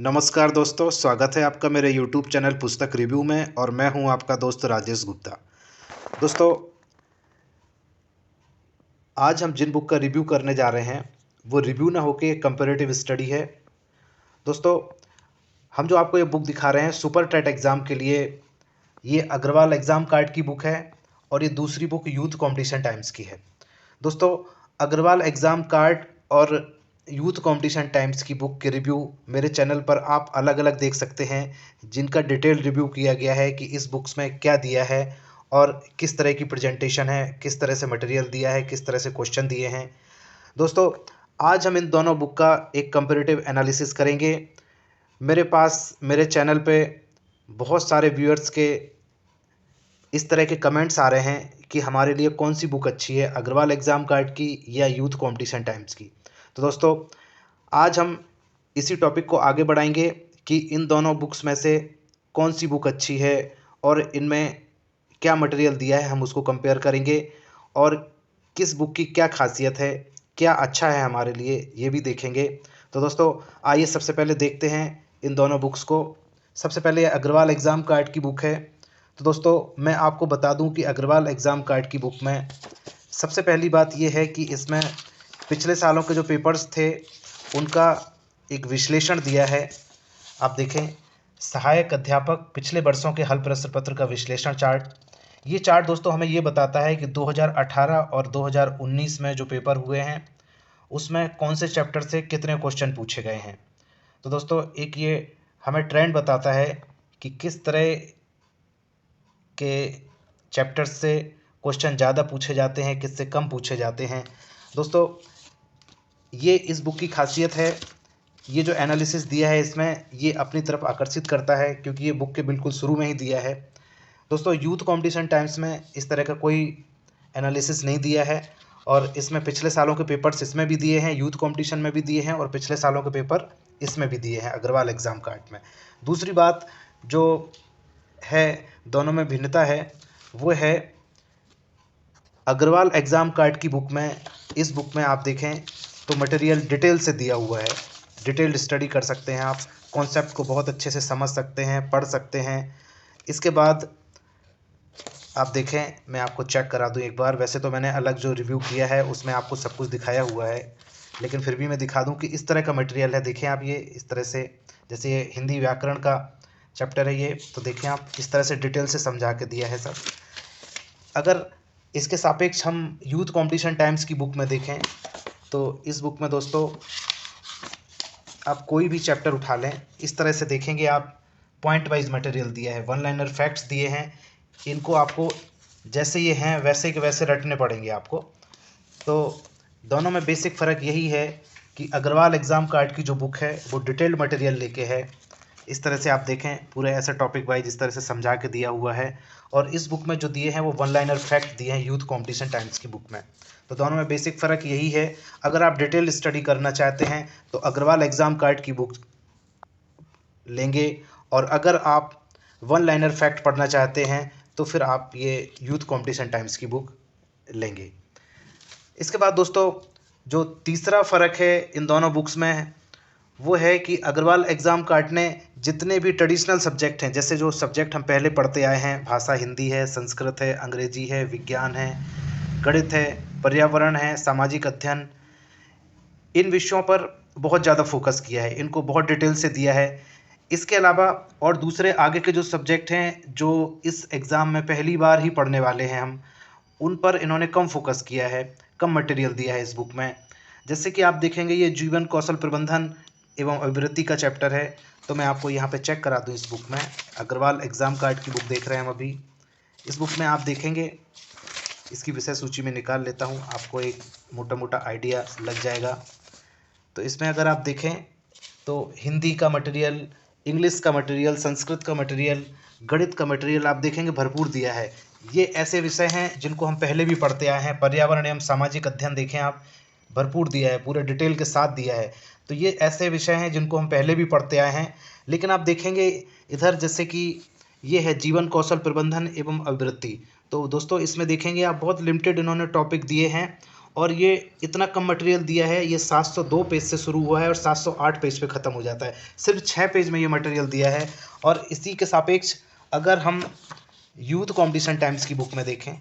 नमस्कार दोस्तों, स्वागत है आपका मेरे यूट्यूब चैनल पुस्तक रिव्यू में और मैं हूं आपका दोस्त राजेश गुप्ता। दोस्तों, आज हम जिन बुक का रिव्यू करने जा रहे हैं वो रिव्यू ना होके एक कंपैरेटिव स्टडी है। दोस्तों, हम जो आपको ये बुक दिखा रहे हैं सुपर टेट एग्ज़ाम के लिए, ये अग्रवाल एग्ज़ाम कार्ड की बुक है और ये दूसरी बुक यूथ कंपटीशन टाइम्स की है। दोस्तों, अग्रवाल एग्ज़ाम कार्ड और यूथ कंपटीशन टाइम्स की बुक के रिव्यू मेरे चैनल पर आप अलग अलग देख सकते हैं, जिनका डिटेल रिव्यू किया गया है कि इस बुक्स में क्या दिया है और किस तरह की प्रेजेंटेशन है, किस तरह से मटेरियल दिया है, किस तरह से क्वेश्चन दिए हैं। दोस्तों, आज हम इन दोनों बुक का एक कंपैरेटिव एनालिसिस करेंगे। मेरे पास मेरे चैनल पे बहुत सारे व्यूअर्स के इस तरह के कमेंट्स आ रहे हैं कि हमारे लिए कौन सी बुक अच्छी है, अग्रवाल एग्ज़ाम कार्ड की या यूथ कंपटीशन टाइम्स की। तो दोस्तों, आज हम इसी टॉपिक को आगे बढ़ाएंगे कि इन दोनों बुक्स में से कौन सी बुक अच्छी है और इनमें क्या मटेरियल दिया है, हम उसको कंपेयर करेंगे और किस बुक की क्या खासियत है, क्या अच्छा है हमारे लिए, ये भी देखेंगे। तो दोस्तों, आइए सबसे पहले देखते हैं इन दोनों बुक्स को। सबसे पहले अग्रवाल एग्ज़ाम कार्ड की बुक है। तो दोस्तों, मैं आपको बता दूं कि अग्रवाल एग्ज़ाम कार्ड की बुक में सबसे पहली बात ये है कि इसमें पिछले सालों के जो पेपर्स थे उनका एक विश्लेषण दिया है। आप देखें, सहायक अध्यापक पिछले वर्षों के हल प्रश्न पत्र का विश्लेषण चार्ट। ये चार्ट दोस्तों हमें ये बताता है कि 2018 और 2019 में जो पेपर हुए हैं उसमें कौन से चैप्टर से कितने क्वेश्चन पूछे गए हैं। तो दोस्तों, एक ये हमें ट्रेंड बताता है कि किस तरह के चैप्टर्स से क्वेश्चन ज़्यादा पूछे जाते हैं, किससे कम पूछे जाते हैं। दोस्तों, ये इस बुक की खासियत है। ये जो एनालिसिस दिया है इसमें ये अपनी तरफ आकर्षित करता है क्योंकि ये बुक के बिल्कुल शुरू में ही दिया है। दोस्तों, यूथ कंपटीशन टाइम्स में इस तरह का कोई एनालिसिस नहीं दिया है और इसमें पिछले सालों के पेपर्स इसमें भी दिए हैं, यूथ कंपटीशन में भी दिए हैं और पिछले सालों के पेपर इसमें भी दिए हैं अग्रवाल एग्ज़ाम कार्ड में। दूसरी बात जो है, दोनों में भिन्नता है, वो है अग्रवाल एग्ज़ाम कार्ड की बुक में, इस बुक में आप देखें तो मटेरियल डिटेल से दिया हुआ है। डिटेल्ड स्टडी कर सकते हैं आप, कॉन्सेप्ट को बहुत अच्छे से समझ सकते हैं, पढ़ सकते हैं। इसके बाद आप देखें, मैं आपको चेक करा दूं एक बार। वैसे तो मैंने अलग जो रिव्यू किया है उसमें आपको सब कुछ दिखाया हुआ है, लेकिन फिर भी मैं दिखा दूं कि इस तरह का मटेरियल है। देखें आप, ये इस तरह से, जैसे ये हिंदी व्याकरण का चैप्टर है ये, तो देखें आप इस तरह से डिटेल से समझा के दिया है सब। अगर इसके सापेक्ष हम यूथ कंपटीशन टाइम्स की बुक में देखें तो इस बुक में दोस्तों आप कोई भी चैप्टर उठा लें, इस तरह से देखेंगे आप, पॉइंट वाइज मटेरियल दिया है, वन लाइनर फैक्ट्स दिए हैं। इनको आपको जैसे ये हैं वैसे के वैसे रटने पड़ेंगे आपको। तो दोनों में बेसिक फ़र्क यही है कि अग्रवाल एग्ज़ाम कार्ड की जो बुक है वो डिटेल्ड मटेरियल लेके है। इस तरह से आप देखें, पूरे ऐसा टॉपिक वाइज इस तरह से समझा के दिया हुआ है। और इस बुक में जो दिए हैं वो वन लाइनर फैक्ट दिए हैं यूथ कंपटीशन टाइम्स की बुक में। तो दोनों में बेसिक फ़र्क यही है। अगर आप डिटेल स्टडी करना चाहते हैं तो अग्रवाल एग्ज़ाम कार्ड की बुक लेंगे, और अगर आप वन लाइनर फैक्ट पढ़ना चाहते हैं तो फिर आप ये यूथ कंपटीशन टाइम्स की बुक लेंगे। इसके बाद दोस्तों, जो तीसरा फ़र्क है इन दोनों बुक्स में वो है कि अग्रवाल एग्ज़ाम कार्ड ने जितने भी ट्रेडिशनल सब्जेक्ट हैं, जैसे जो सब्जेक्ट हम पहले पढ़ते आए हैं, भाषा हिंदी है, संस्कृत है, अंग्रेजी है, विज्ञान है, गणित है, पर्यावरण है, सामाजिक अध्ययन, इन विषयों पर बहुत ज़्यादा फोकस किया है, इनको बहुत डिटेल से दिया है। इसके अलावा और दूसरे आगे के जो सब्जेक्ट हैं जो इस एग्ज़ाम में पहली बार ही पढ़ने वाले हैं हम, उन पर इन्होंने कम फोकस किया है, कम मटेरियल दिया है इस बुक में। जैसे कि आप देखेंगे, ये जीवन कौशल प्रबंधन एवं अभिवृत्ति का चैप्टर है। तो मैं आपको यहाँ पे चेक करा दूँ, इस बुक में अग्रवाल एग्ज़ाम कार्ड की बुक देख रहे हैं हम अभी। इस बुक में आप देखेंगे, इसकी विषय सूची में निकाल लेता हूँ, आपको एक मोटा मोटा आइडिया लग जाएगा। तो इसमें अगर आप देखें तो हिंदी का मटेरियल, इंग्लिश का मटेरियल, संस्कृत का मटेरियल, गणित का मटेरियल आप देखेंगे भरपूर दिया है। ये ऐसे विषय हैं जिनको हम पहले भी पढ़ते आए हैं। पर्यावरण एवं सामाजिक अध्ययन देखें आप, भरपूर दिया है, पूरे डिटेल के साथ दिया है। तो ये ऐसे विषय हैं जिनको हम पहले भी पढ़ते आए हैं। लेकिन आप देखेंगे इधर, जैसे कि ये है जीवन कौशल प्रबंधन एवं अभिवृत्ति, तो दोस्तों इसमें देखेंगे आप बहुत लिमिटेड इन्होंने टॉपिक दिए हैं और ये इतना कम मटेरियल दिया है, ये 702 पेज से शुरू हुआ है और 708 पेज पे ख़त्म हो जाता है। सिर्फ 6 पेज में ये मटेरियल दिया है। और इसी के सापेक्ष अगर हम यूथ कॉम्पिटिशन टाइम्स की बुक में देखें,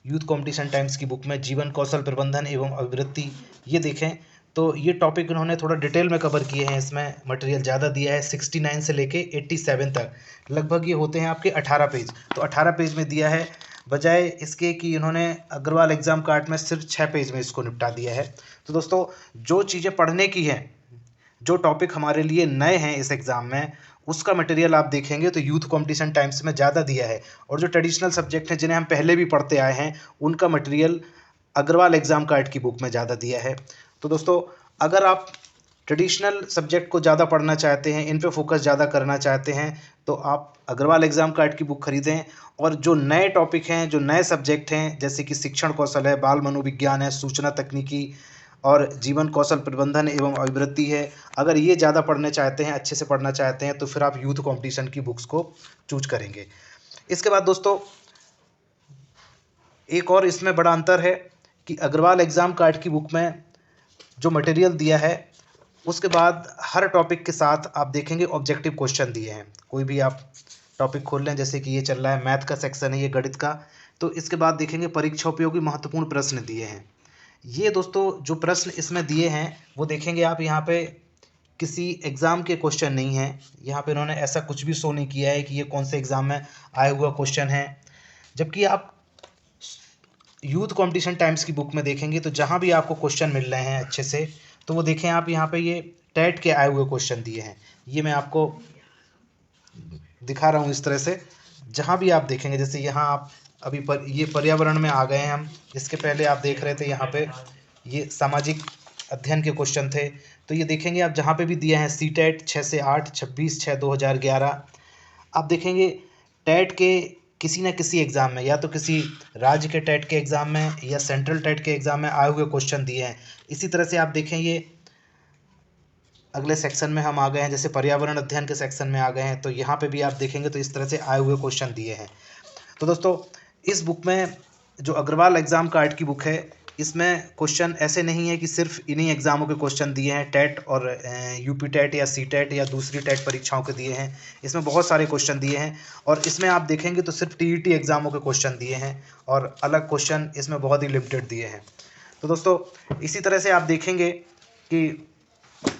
यूथ कॉम्पिटिशन टाइम्स की बुक में जीवन कौशल प्रबंधन एवं अभिवृत्ति ये देखें तो ये टॉपिक इन्होंने थोड़ा डिटेल में कवर किए हैं। इसमें मटेरियल ज़्यादा दिया है, 69 से लेके 87 तक लगभग ये होते हैं आपके 18 पेज। तो 18 पेज में दिया है, बजाय इसके कि इन्होंने अग्रवाल एग्ज़ाम कार्ड में सिर्फ 6 पेज में इसको निपटा दिया है। तो दोस्तों जो चीज़ें पढ़ने की हैं, जो टॉपिक हमारे लिए नए हैं इस एग्ज़ाम में, उसका मटेरियल आप देखेंगे तो यूथ कॉम्पिटिशन टाइम्स में ज़्यादा दिया है। और जो ट्रेडिशनल सब्जेक्ट हैं जिन्हें हम पहले भी पढ़ते आए हैं, उनका मटेरियल अग्रवाल एग्ज़ाम कार्ड की बुक में ज़्यादा दिया है। तो दोस्तों अगर आप ट्रेडिशनल सब्जेक्ट को ज़्यादा पढ़ना चाहते हैं, इन पे फोकस ज़्यादा करना चाहते हैं, तो आप अग्रवाल एग्ज़ाम कार्ड की बुक खरीदें। और जो नए टॉपिक हैं, जो नए सब्जेक्ट हैं, जैसे कि शिक्षण कौशल है, बाल मनोविज्ञान है, सूचना तकनीकी और जीवन कौशल प्रबंधन एवं अभिवृत्ति है, अगर ये ज़्यादा पढ़ना चाहते हैं, अच्छे से पढ़ना चाहते हैं, तो फिर आप यूथ कॉम्पिटिशन की बुक्स को चूज करेंगे। इसके बाद दोस्तों एक और इसमें बड़ा अंतर है कि अग्रवाल एग्ज़ाम कार्ड की बुक में जो मटेरियल दिया है, उसके बाद हर टॉपिक के साथ आप देखेंगे ऑब्जेक्टिव क्वेश्चन दिए हैं। कोई भी आप टॉपिक खोल लें, जैसे कि ये चल रहा है मैथ का सेक्शन है, ये गणित का, तो इसके बाद देखेंगे परीक्षा उपयोगी महत्वपूर्ण प्रश्न दिए हैं। ये दोस्तों जो प्रश्न इसमें दिए हैं वो देखेंगे आप, यहाँ पे किसी एग्ज़ाम के क्वेश्चन नहीं हैं। यहाँ पे इन्होंने ऐसा कुछ भी शो नहीं किया है कि ये कौन से एग्ज़ाम में आया हुआ क्वेश्चन है। जबकि आप यूथ कॉम्पिटिशन टाइम्स की बुक में देखेंगे तो जहाँ भी आपको क्वेश्चन मिल रहे हैं अच्छे से, तो वो देखें आप, यहाँ पे ये टेट के आए हुए क्वेश्चन दिए हैं। ये मैं आपको दिखा रहा हूँ इस तरह से। जहाँ भी आप देखेंगे, जैसे यहाँ आप अभी ये पर्यावरण में आ गए हैं हम, इसके पहले आप देख रहे थे यहाँ पे ये सामाजिक अध्ययन के क्वेश्चन थे। तो ये देखेंगे आप जहाँ पे भी दिए हैं सी टेट 6 से 8, 26/6/2011, आप देखेंगे टेट के किसी न किसी एग्ज़ाम में, या तो किसी राज्य के टेट के एग्ज़ाम में या सेंट्रल टेट के एग्ज़ाम में आए हुए क्वेश्चन दिए हैं। इसी तरह से आप देखें, ये अगले सेक्शन में हम आ गए हैं, जैसे पर्यावरण अध्ययन के सेक्शन में आ गए हैं, तो यहाँ पे भी आप देखेंगे तो इस तरह से आए हुए क्वेश्चन दिए हैं। तो दोस्तों इस बुक में जो अग्रवाल एग्ज़ाम कार्ड की बुक है, इसमें क्वेश्चन ऐसे नहीं है कि सिर्फ इन्हीं एग्ज़ामों के क्वेश्चन दिए हैं, टेट और यूपी टेट या सी टेट या दूसरी टेट परीक्षाओं के दिए हैं। इसमें बहुत सारे क्वेश्चन दिए हैं और इसमें आप देखेंगे तो सिर्फ टीईटी एग्ज़ामों के क्वेश्चन दिए हैं और अलग क्वेश्चन इसमें बहुत ही लिमिटेड दिए हैं। तो दोस्तों इसी तरह से आप देखेंगे कि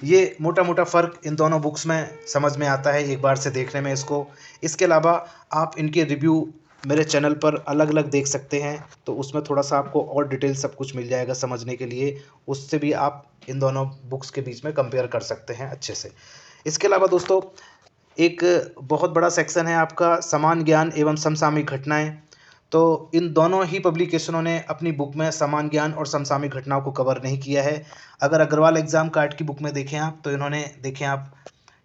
ये मोटा मोटा फ़र्क इन दोनों बुक्स में समझ में आता है एक बार से देखने में इसको। इसके अलावा आप इनके रिव्यू मेरे चैनल पर अलग अलग देख सकते हैं, तो उसमें थोड़ा सा आपको और डिटेल सब कुछ मिल जाएगा समझने के लिए। उससे भी आप इन दोनों बुक्स के बीच में कंपेयर कर सकते हैं अच्छे से। इसके अलावा दोस्तों एक बहुत बड़ा सेक्शन है आपका समान ज्ञान एवं समसामयिक घटनाएं। तो इन दोनों ही पब्लिकेशनों ने अपनी बुक में समान ज्ञान और समसामयिक घटनाओं को कवर नहीं किया है। अगर अग्रवाल एग्ज़ाम कार्ड की बुक में देखें आप, तो इन्होंने देखें आप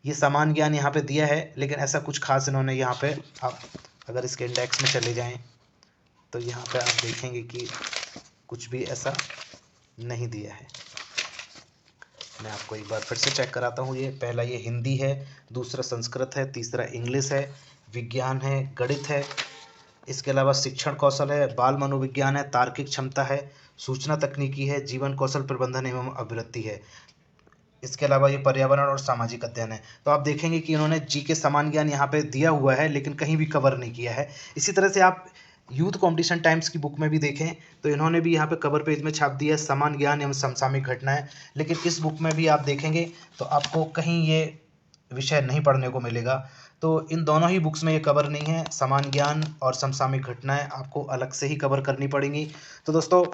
ये समान ज्ञान यहाँ पे दिया है, लेकिन ऐसा कुछ खास इन्होंने यहाँ पे, आप अगर इसके इंडेक्स में चले जाएं तो यहाँ पे आप देखेंगे कि कुछ भी ऐसा नहीं दिया है। मैं आपको एक बार फिर से चेक कराता हूँ। ये पहला ये हिंदी है, दूसरा संस्कृत है, तीसरा इंग्लिश है, विज्ञान है, गणित है, इसके अलावा शिक्षण कौशल है, बाल मनोविज्ञान है, तार्किक क्षमता है, सूचना तकनीकी है, जीवन कौशल प्रबंधन एवं अभिवृत्ति है। इसके अलावा ये पर्यावरण और सामाजिक अध्ययन है। तो आप देखेंगे कि इन्होंने जी के समान ज्ञान यहाँ पे दिया हुआ है, लेकिन कहीं भी कवर नहीं किया है। इसी तरह से आप यूथ कॉम्पिटिशन टाइम्स की बुक में भी देखें तो इन्होंने भी यहाँ पे कवर पेज में छाप दिया है समान ज्ञान एवं समसामयिक घटनाएं, लेकिन इस बुक में भी आप देखेंगे तो आपको कहीं ये विषय नहीं पढ़ने को मिलेगा। तो इन दोनों ही बुक्स में ये कवर नहीं है, समान ज्ञान और समसामयिक घटनाएं आपको अलग से ही कवर करनी पड़ेंगी। तो दोस्तों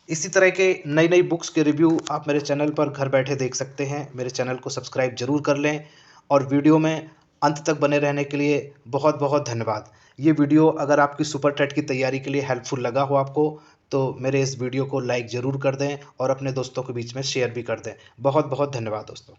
इसी तरह के नई नई बुक्स के रिव्यू आप मेरे चैनल पर घर बैठे देख सकते हैं। मेरे चैनल को सब्सक्राइब जरूर कर लें और वीडियो में अंत तक बने रहने के लिए बहुत बहुत धन्यवाद। ये वीडियो अगर आपकी सुपर टेट की तैयारी के लिए हेल्पफुल लगा हो आपको, तो मेरे इस वीडियो को लाइक ज़रूर कर दें और अपने दोस्तों के बीच में शेयर भी कर दें। बहुत बहुत धन्यवाद दोस्तों।